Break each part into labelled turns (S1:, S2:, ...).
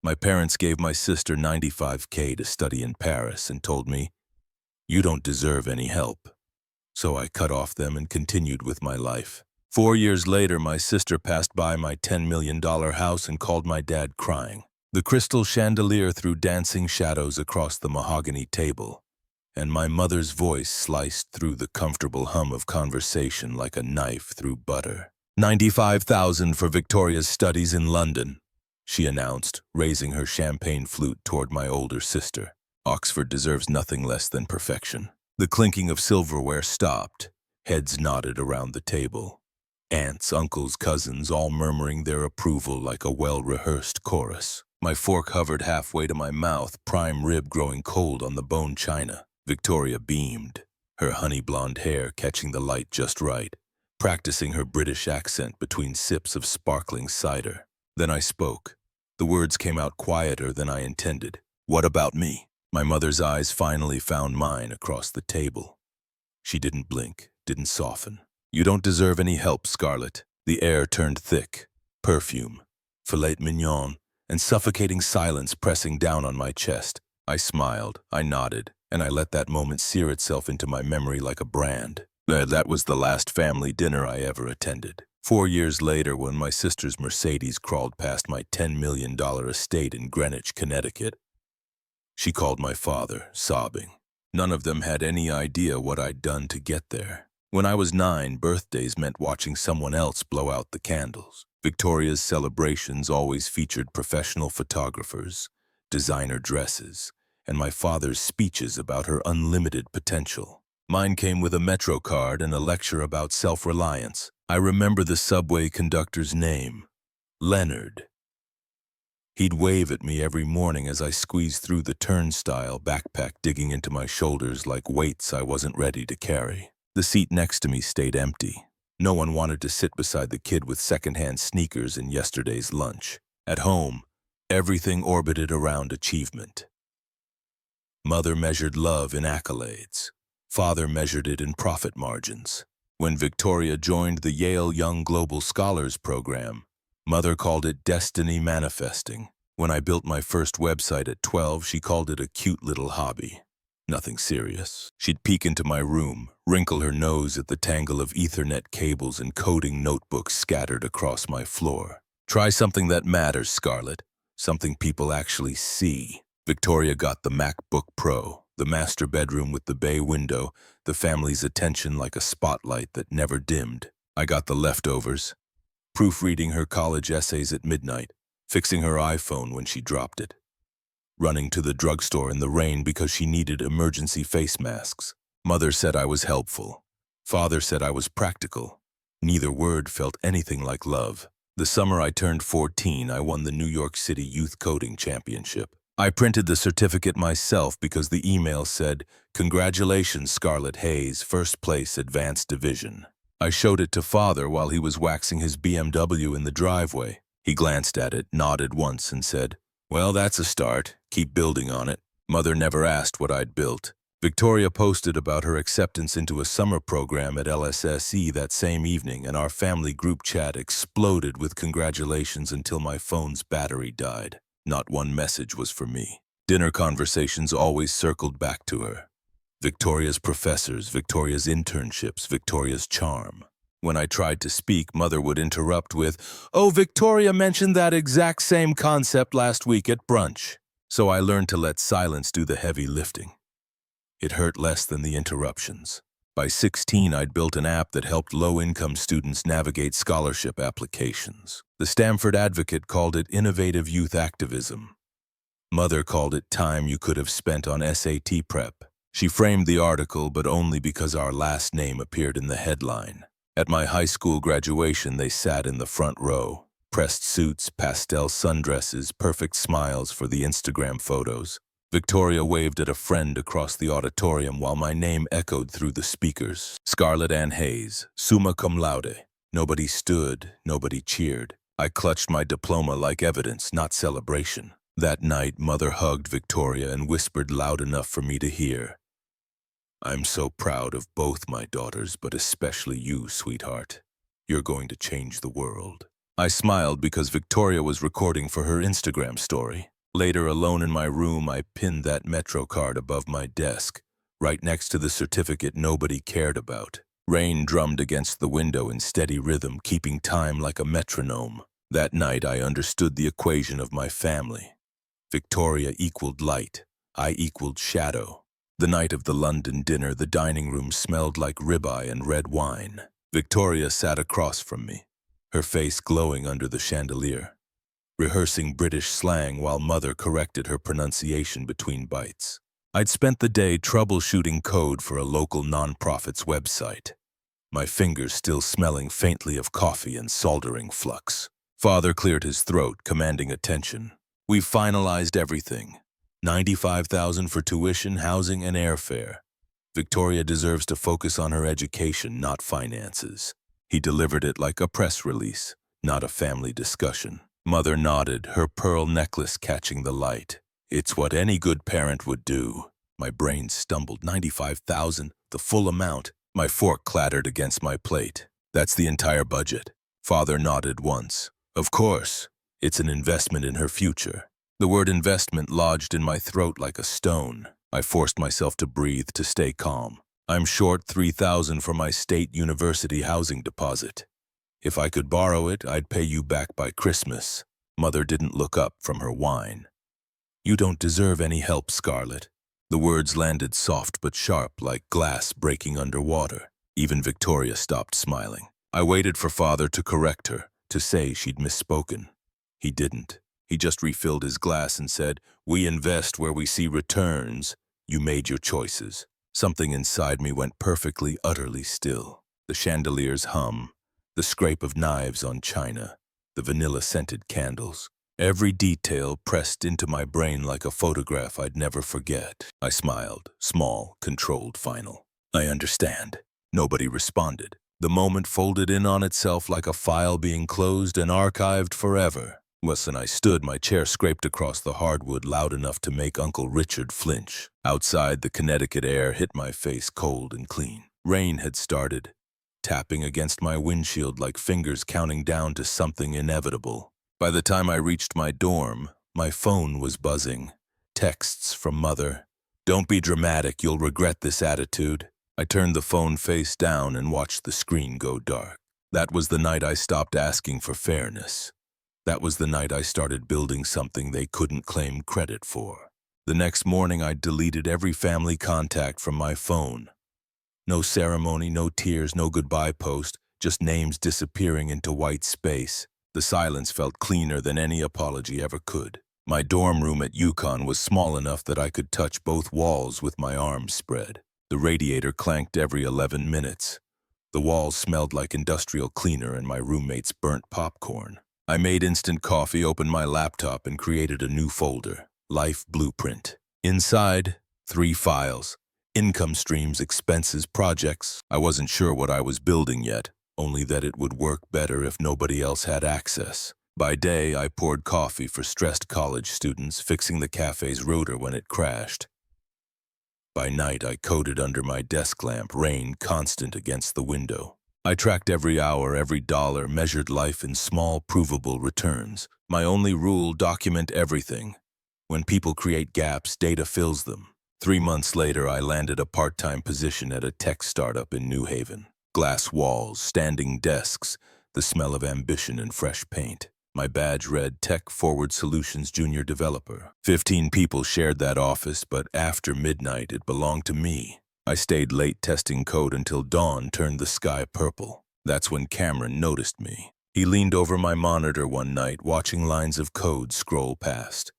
S1: My parents gave my sister $95K to study in Paris and told me, "You don't deserve any help." So I cut off them and continued with my life. 4 years later, my sister passed by my $10 million house and called my dad crying. The crystal chandelier threw dancing shadows across the mahogany table, and my mother's voice sliced through the comfortable hum of conversation like a knife through butter. "95,000 for Victoria's studies in London," she announced, raising her champagne flute toward my older sister. "Oxford deserves nothing less than perfection." The clinking of silverware stopped. Heads nodded around the table. Aunts, uncles, cousins, all murmuring their approval like a well-rehearsed chorus. My fork hovered halfway to my mouth, prime rib growing cold on the bone china. Victoria beamed, her honey blonde hair catching the light just right, practicing her British accent between sips of sparkling cider. Then I spoke. The words came out quieter than I intended. "What about me?" My mother's eyes finally found mine across the table. She didn't blink, didn't soften. "You don't deserve any help, Scarlett." The air turned thick. Perfume, filet mignon, and suffocating silence pressing down on my chest. I smiled, I nodded, and I let that moment sear itself into my memory like a brand. That was the last family dinner I ever attended. 4 years later, when my sister's Mercedes crawled past my $10 million estate in Greenwich, Connecticut, she called my father, sobbing. None of them had any idea what I'd done to get there. When I was 9, birthdays meant watching someone else blow out the candles. Victoria's celebrations always featured professional photographers, designer dresses, and my father's speeches about her unlimited potential. Mine came with a Metro card and a lecture about self-reliance. I remember the subway conductor's name, Leonard. He'd wave at me every morning as I squeezed through the turnstile, backpack digging into my shoulders like weights I wasn't ready to carry. The seat next to me stayed empty. No one wanted to sit beside the kid with secondhand sneakers and yesterday's lunch. At home, everything orbited around achievement. Mother measured love in accolades. Father measured it in profit margins. When Victoria joined the Yale Young Global Scholars Program, Mother called it destiny manifesting. When I built my first website at 12, she called it a cute little hobby. Nothing serious. She'd peek into my room, wrinkle her nose at the tangle of Ethernet cables and coding notebooks scattered across my floor. "Try something that matters, Scarlett. Something people actually see." Victoria got the MacBook Pro, the master bedroom with the bay window, the family's attention like a spotlight that never dimmed. I got the leftovers, proofreading her college essays at midnight, fixing her iPhone when she dropped it, running to the drugstore in the rain because she needed emergency face masks. Mother said I was helpful. Father said I was practical. Neither word felt anything like love. The summer I turned 14, I won the New York City Youth Coding Championship. I printed the certificate myself because the email said, "Congratulations, Scarlett Hayes, first place, advanced division." I showed it to Father while he was waxing his BMW in the driveway. He glanced at it, nodded once, and said, "Well, that's a start. Keep building on it." Mother never asked what I'd built. Victoria posted about her acceptance into a summer program at LSSE that same evening, and our family group chat exploded with congratulations until my phone's battery died. Not one message was for me. Dinner conversations always circled back to her. Victoria's professors, Victoria's internships, Victoria's charm. When I tried to speak, Mother would interrupt with, "Oh, Victoria mentioned that exact same concept last week at brunch." So I learned to let silence do the heavy lifting. It hurt less than the interruptions. By 16, I'd built an app that helped low-income students navigate scholarship applications. The Stanford Advocate called it innovative youth activism. Mother called it time you could have spent on SAT prep. She framed the article, but only because our last name appeared in the headline. At my high school graduation, they sat in the front row. Pressed suits, pastel sundresses, perfect smiles for the Instagram photos. Victoria waved at a friend across the auditorium while my name echoed through the speakers. Scarlett Ann Hayes, summa cum laude. Nobody stood, nobody cheered. I clutched my diploma like evidence, not celebration. That night, Mother hugged Victoria and whispered loud enough for me to hear, "I'm so proud of both my daughters, but especially you, sweetheart. You're going to change the world." I smiled because Victoria was recording for her Instagram story. Later, alone in my room, I pinned that Metro card above my desk, right next to the certificate nobody cared about. Rain drummed against the window in steady rhythm, keeping time like a metronome. That night, I understood the equation of my family. Victoria equaled light. I equaled shadow. The night of the London dinner, the dining room smelled like ribeye and red wine. Victoria sat across from me, her face glowing under the chandelier, rehearsing British slang while Mother corrected her pronunciation between bites. I'd spent the day troubleshooting code for a local nonprofit's website, my fingers still smelling faintly of coffee and soldering flux. Father cleared his throat, commanding attention. We've finalized everything. $95,000 for tuition, housing, and airfare. Victoria deserves to focus on her education, not finances. He delivered it like a press release, not a family discussion. Mother nodded, her pearl necklace catching the light. It's what any good parent would do. My brain stumbled. $95,000, the full amount. My fork clattered against my plate. That's the entire budget. Father nodded once. Of course, it's an investment in her future. The word investment lodged in my throat like a stone. I forced myself to breathe, to stay calm. I'm short $3,000 for my state university housing deposit. If I could borrow it, I'd pay you back by Christmas. Mother didn't look up from her wine. You don't deserve any help, Scarlett. The words landed soft but sharp, like glass breaking underwater. Even Victoria stopped smiling. I waited for Father to correct her, to say she'd misspoken. He didn't. He just refilled his glass and said, "We invest where we see returns. You made your choices." Something inside me went perfectly, utterly still. The chandelier's hum, the scrape of knives on china, the vanilla-scented candles. Every detail pressed into my brain like a photograph I'd never forget. I smiled, small, controlled, final. I understand. Nobody responded. The moment folded in on itself like a file being closed and archived forever. When I stood, my chair scraped across the hardwood loud enough to make Uncle Richard flinch. Outside, the Connecticut air hit my face cold and clean. Rain had started, tapping against my windshield like fingers counting down to something inevitable. By the time I reached my dorm, my phone was buzzing. Texts from Mother. "Don't be dramatic, you'll regret this attitude." I turned the phone face down and watched the screen go dark. That was the night I stopped asking for fairness. That was the night I started building something they couldn't claim credit for. The next morning, I deleted every family contact from my phone. No ceremony, no tears, no goodbye post, just names disappearing into white space. The silence felt cleaner than any apology ever could. My dorm room at UConn was small enough that I could touch both walls with my arms spread. The radiator clanked every 11 minutes. The walls smelled like industrial cleaner and my roommates burnt popcorn. I made instant coffee, opened my laptop, and created a new folder, Life Blueprint. Inside, 3 files. Income streams, expenses, projects. I wasn't sure what I was building yet, only that it would work better if nobody else had access. By day, I poured coffee for stressed college students, fixing the cafe's router when it crashed. By night, I coded under my desk lamp, rain constant against the window. I tracked every hour, every dollar, measured life in small, provable returns. My only rule, document everything. When people create gaps, data fills them. 3 months later, I landed a part-time position at a tech startup in New Haven. Glass walls, standing desks, the smell of ambition and fresh paint. My badge read Tech Forward Solutions Junior Developer. 15 people shared that office, but after midnight, it belonged to me. I stayed late testing code until dawn turned the sky purple. That's when Cameron noticed me. He leaned over my monitor one night, watching lines of code scroll past.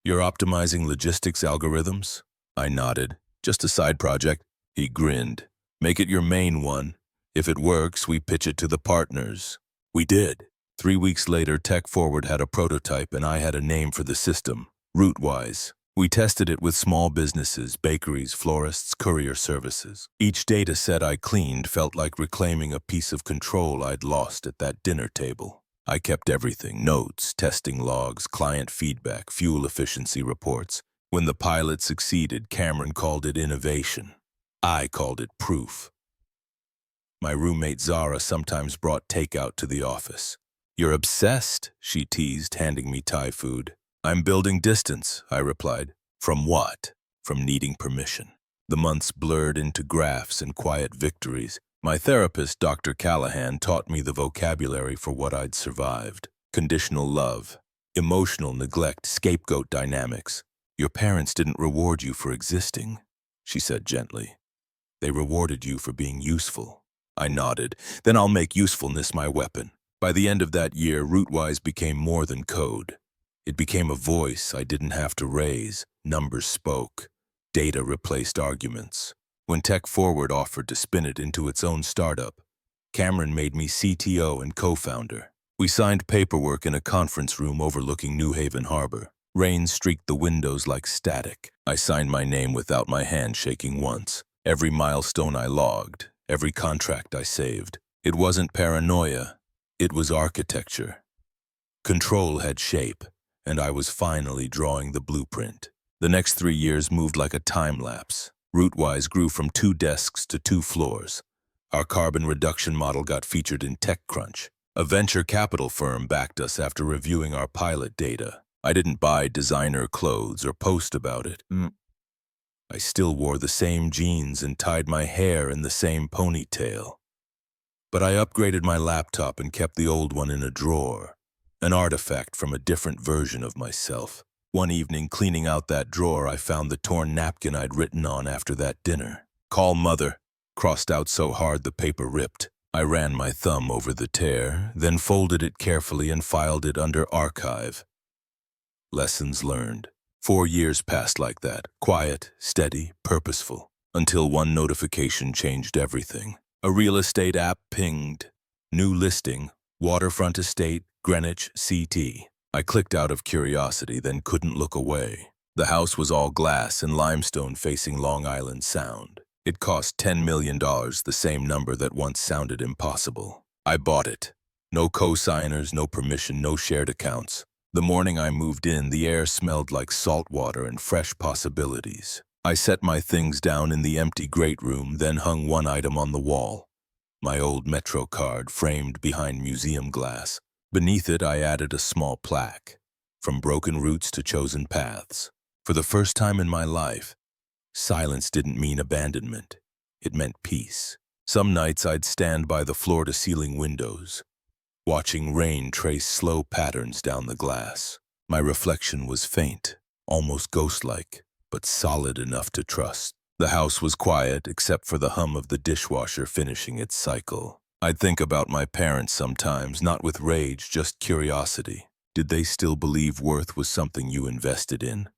S1: "You're optimizing logistics algorithms?" I nodded. "Just a side project." He grinned. "Make it your main one. If it works, we pitch it to the partners." We did. 3 weeks later, Tech Forward had a prototype and I had a name for the system, Rootwise. We tested it with small businesses, bakeries, florists, courier services. Each data set I cleaned felt like reclaiming a piece of control I'd lost at that dinner table. I kept everything, notes, testing logs, client feedback, fuel efficiency reports. When the pilot succeeded, Cameron called it innovation. I called it proof. My roommate Zara sometimes brought takeout to the office. You're obsessed, she teased, handing me Thai food. I'm building distance, I replied. From what? From needing permission. The months blurred into graphs and quiet victories. My therapist, Dr. Callahan, taught me the vocabulary for what I'd survived. Conditional love, emotional neglect, scapegoat dynamics. Your parents didn't reward you for existing, she said gently. They rewarded you for being useful. I nodded. Then I'll make usefulness my weapon. By the end of that year, Rootwise became more than code. It became a voice I didn't have to raise. Numbers spoke. Data replaced arguments. When Tech Forward offered to spin it into its own startup, Cameron made me CTO and co-founder. We signed paperwork in a conference room overlooking New Haven Harbor. Rain streaked the windows like static. I signed my name without my hand shaking once. Every milestone I logged, every contract I saved. It wasn't paranoia. It was architecture. Control had shape, and I was finally drawing the blueprint. The next 3 years moved like a time-lapse. Rootwise grew from 2 desks to 2 floors. Our carbon reduction model got featured in TechCrunch. A venture capital firm backed us after reviewing our pilot data. I didn't buy designer clothes or post about it. I still wore the same jeans and tied my hair in the same ponytail. But I upgraded my laptop and kept the old one in a drawer, an artifact from a different version of myself. One evening, cleaning out that drawer, I found the torn napkin I'd written on after that dinner. Call mother, crossed out so hard the paper ripped. I ran my thumb over the tear, then folded it carefully and filed it under archive. Lessons learned. 4 years passed like that, quiet, steady, purposeful, until one notification changed everything. A real estate app pinged. New listing, waterfront estate, Greenwich, CT. I clicked out of curiosity, then couldn't look away. The house was all glass and limestone facing Long Island Sound. It cost $10 million, the same number that once sounded impossible. I bought it. No co-signers, no permission, no shared accounts. The morning I moved in, the air smelled like salt water and fresh possibilities. I set my things down in the empty great room, then hung one item on the wall. My old Metro card framed behind museum glass. Beneath it, I added a small plaque. From broken roots to chosen paths. For the first time in my life, silence didn't mean abandonment. It meant peace. Some nights I'd stand by the floor-to-ceiling windows, watching rain trace slow patterns down the glass. My reflection was faint, almost ghost-like, but solid enough to trust. The house was quiet except for the hum of the dishwasher finishing its cycle. I'd think about my parents sometimes, not with rage, just curiosity. Did they still believe worth was something you invested in?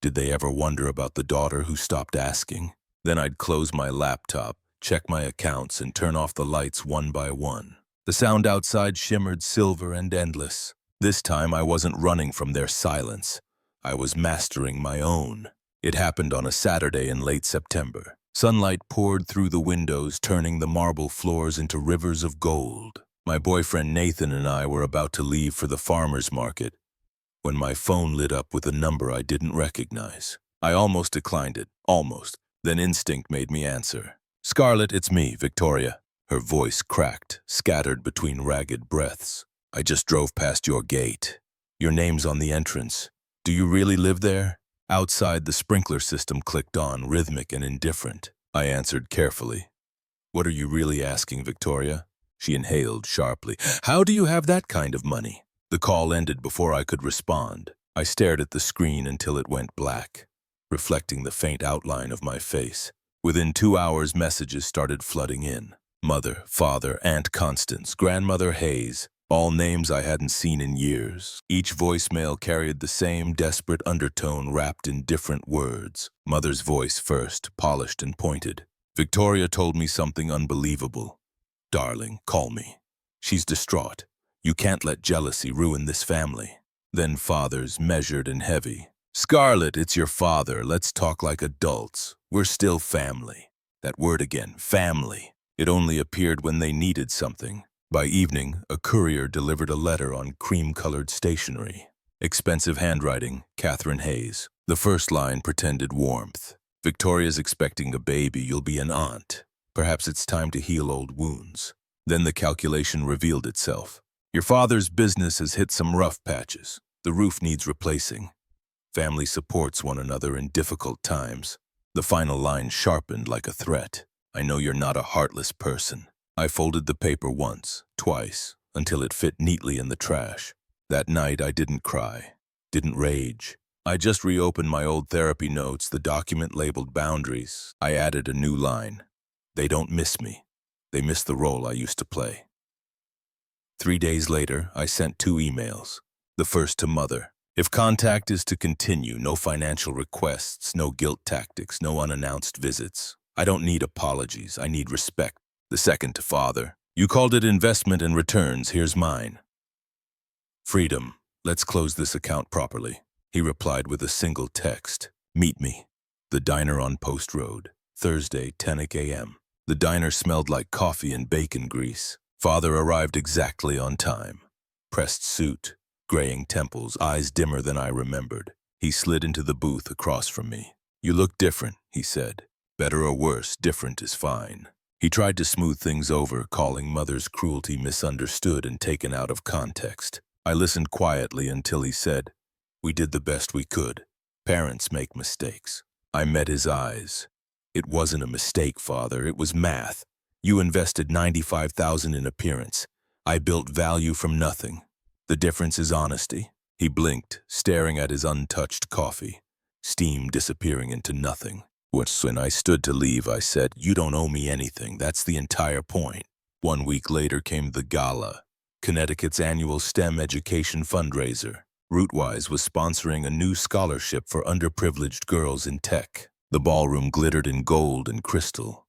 S1: Did they ever wonder about the daughter who stopped asking? Then I'd close my laptop, check my accounts, and turn off the lights one by one. The sound outside shimmered silver and endless. This time I wasn't running from their silence. I was mastering my own. It happened on a Saturday in late September. Sunlight poured through the windows, turning the marble floors into rivers of gold. My boyfriend Nathan and I were about to leave for the farmer's market when my phone lit up with a number I didn't recognize. I almost declined it, almost. Then instinct made me answer. "Scarlett, it's me, Victoria." Her voice cracked, scattered between ragged breaths. "I just drove past your gate. Your name's on the entrance. Do you really live there?" Outside, the sprinkler system clicked on, rhythmic and indifferent. I answered carefully. "What are you really asking, Victoria?" She inhaled sharply. "How do you have that kind of money?" The call ended before I could respond. I stared at the screen until it went black, reflecting the faint outline of my face. Within 2 hours, messages started flooding in. Mother, father, Aunt Constance, Grandmother Hayes, all names I hadn't seen in years. Each voicemail carried the same desperate undertone wrapped in different words. Mother's voice first, polished and pointed. "Victoria told me something unbelievable. Darling, call me. She's distraught. You can't let jealousy ruin this family." Then father's, measured and heavy. "Scarlett, it's your father. Let's talk like adults. We're still family." That word again, family. It only appeared when they needed something. By evening, a courier delivered a letter on cream-colored stationery. Expensive handwriting, Catherine Hayes. The first line pretended warmth. "Victoria's expecting a baby. You'll be an aunt. Perhaps it's time to heal old wounds." Then the calculation revealed itself. Your father's business has hit some rough patches. The roof needs replacing. Family supports one another in difficult times. The final line sharpened like a threat. I know you're not a heartless person. I folded the paper once, twice, until it fit neatly in the trash. That night I didn't cry, didn't rage. I just reopened my old therapy notes, the document labeled boundaries. I added a new line. They don't miss me. They miss the role I used to play. 3 days later, I sent 2 emails. The first to Mother. If contact is to continue, no financial requests, no guilt tactics, no unannounced visits. I don't need apologies, I need respect. The second to Father. You called it investment and returns, here's mine. Freedom. Let's close this account properly. He replied with a single text. Meet me. The diner on Post Road. Thursday, 10 a.m. The diner smelled like coffee and bacon grease. Father arrived exactly on time. Pressed suit, graying temples, eyes dimmer than I remembered. He slid into the booth across from me. You look different, he said. Better or worse, different is fine. He tried to smooth things over, calling Mother's cruelty misunderstood and taken out of context. I listened quietly until he said, we did the best we could. Parents make mistakes. I met his eyes. It wasn't a mistake, Father. It was math. You invested $95,000 in appearance. I built value from nothing. The difference is honesty. He blinked, staring at his untouched coffee, steam disappearing into nothing. When I stood to leave, I said, you don't owe me anything. That's the entire point. 1 week later came the gala, Connecticut's annual STEM education fundraiser. Rootwise was sponsoring a new scholarship for underprivileged girls in tech. The ballroom glittered in gold and crystal,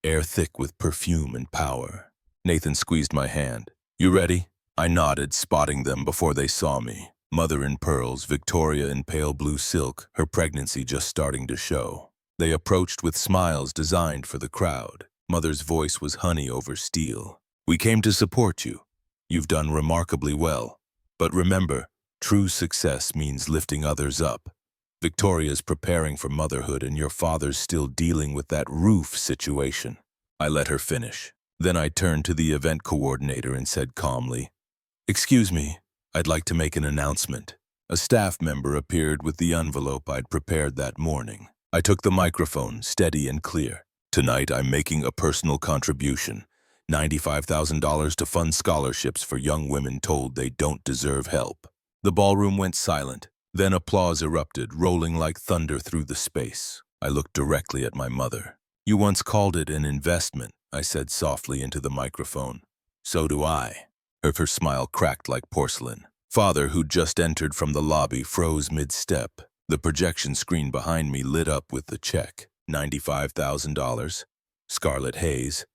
S1: air thick with perfume and power. Nathan squeezed my hand. You ready? I nodded, spotting them before they saw me. Mother in pearls, Victoria in pale blue silk, her pregnancy just starting to show. They approached with smiles designed for the crowd. Mother's voice was honey over steel. We came to support you. You've done remarkably well. But remember, true success means lifting others up. Victoria's preparing for motherhood and your father's still dealing with that roof situation. I let her finish. Then I turned to the event coordinator and said calmly, excuse me, I'd like to make an announcement. A staff member appeared with the envelope I'd prepared that morning. I took the microphone, steady and clear. Tonight I'm making a personal contribution. $95,000 to fund scholarships for young women told they don't deserve help. The ballroom went silent. Then applause erupted, rolling like thunder through the space. I looked directly at my mother. You once called it an investment, I said softly into the microphone. So do I. Her smile cracked like porcelain. Father, who'd just entered from the lobby, froze mid-step. The projection screen behind me lit up with the check. $95,000. Scarlet haze.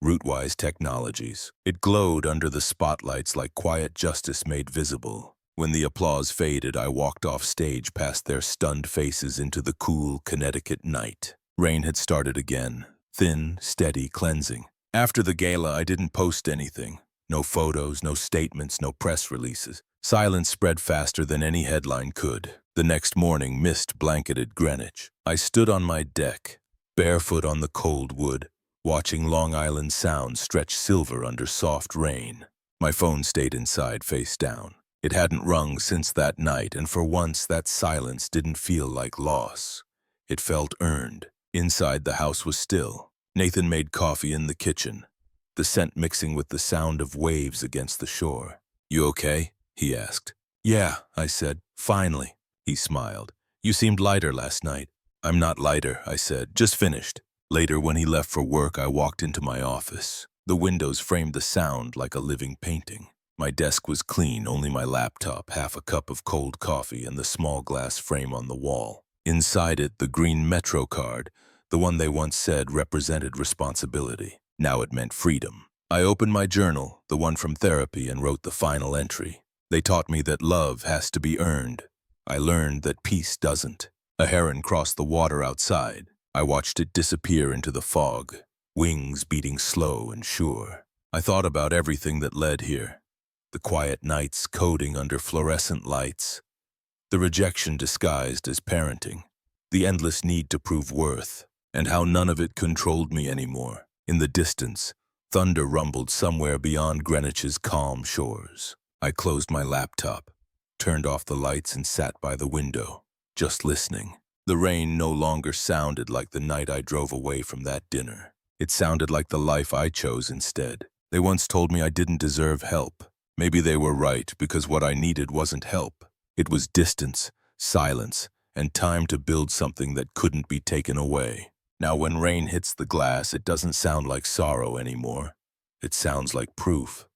S1: Rootwise Technologies. It glowed under the spotlights like quiet justice made visible. When the applause faded, I walked off stage past their stunned faces into the cool Connecticut night. Rain had started again, thin, steady, cleansing. After the gala, I didn't post anything. No photos, no statements, no press releases. Silence spread faster than any headline could. The next morning, mist blanketed Greenwich. I stood on my deck, barefoot on the cold wood, watching Long Island Sound stretch silver under soft rain. My phone stayed inside, face down. It hadn't rung since that night, and for once that silence didn't feel like loss. It felt earned. Inside, the house was still. Nathan made coffee in the kitchen, the scent mixing with the sound of waves against the shore. You okay? He asked. Yeah, I said. Finally. He smiled. You seemed lighter last night. I'm not lighter, I said. Just finished. Later, when he left for work, I walked into my office. The windows framed the sound like a living painting. My desk was clean, only my laptop, half a cup of cold coffee, and the small glass frame on the wall. Inside it, the green Metro card, the one they once said represented responsibility. Now it meant freedom. I opened my journal, the one from therapy, and wrote the final entry. They taught me that love has to be earned. I learned that peace doesn't. A heron crossed the water outside. I watched it disappear into the fog, wings beating slow and sure. I thought about everything that led here. The quiet nights coding under fluorescent lights, the rejection disguised as parenting, the endless need to prove worth, and how none of it controlled me anymore. In the distance, Thunder rumbled somewhere beyond Greenwich's calm shores. I closed my laptop, turned off the lights, and sat by the window, just listening. The rain no longer sounded like the night I drove away from that dinner. It sounded like the life I chose instead. They once told me I didn't deserve help. Maybe they were right, because what I needed wasn't help. It was distance, silence, and time to build something that couldn't be taken away. Now when rain hits the glass, it doesn't sound like sorrow anymore. It sounds like proof.